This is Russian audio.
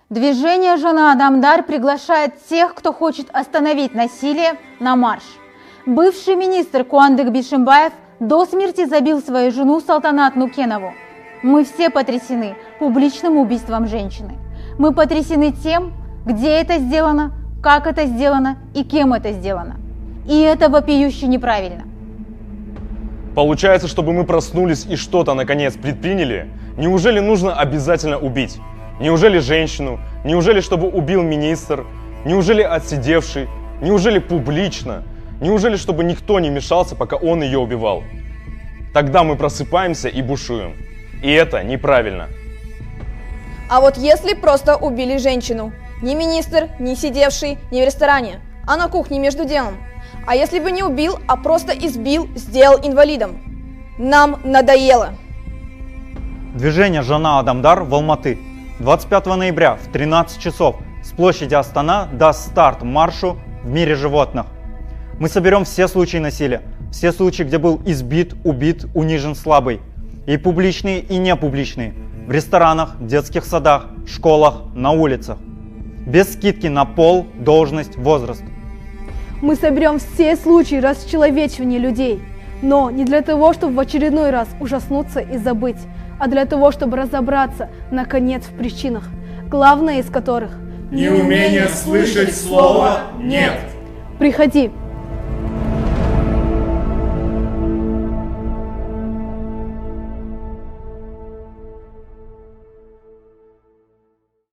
Движение «Жана Адамдар» приглашает тех, кто хочет остановить насилие, на марш. Бывший министр Куандык Бишимбаев до смерти забил свою жену Салтанат Нукенову. Мы все потрясены публичным убийством женщины. Мы потрясены тем, где это сделано, как это сделано и кем это сделано. И это вопиюще неправильно. Получается, чтобы мы проснулись и что-то наконец предприняли, неужели нужно обязательно убить? Неужели женщину? Неужели чтобы убил министр? Неужели отсидевший? Неужели публично? Неужели чтобы никто не мешался, пока он ее убивал? Тогда мы просыпаемся и бушуем. И это неправильно. А вот если просто убили женщину, ни министр, ни сидевший, ни в ресторане, а на кухне между делом. А если бы не убил, а просто избил, сделал инвалидом? Нам надоело. Движение «Жана Адамдар» в Алматы. 25 ноября в 13 часов с площади Астана даст старт маршу в мире животных. Мы соберем все случаи насилия, все случаи, где был избит, убит, унижен слабый. И публичные, и непубличные. В ресторанах, детских садах, школах, на улицах. Без скидки на пол, должность, возраст. Мы соберем все случаи расчеловечивания людей, но не для того, чтобы в очередной раз ужаснуться и забыть, а для того, чтобы разобраться, наконец, в причинах, главное из которых – неумение слышать слово «нет». Приходи.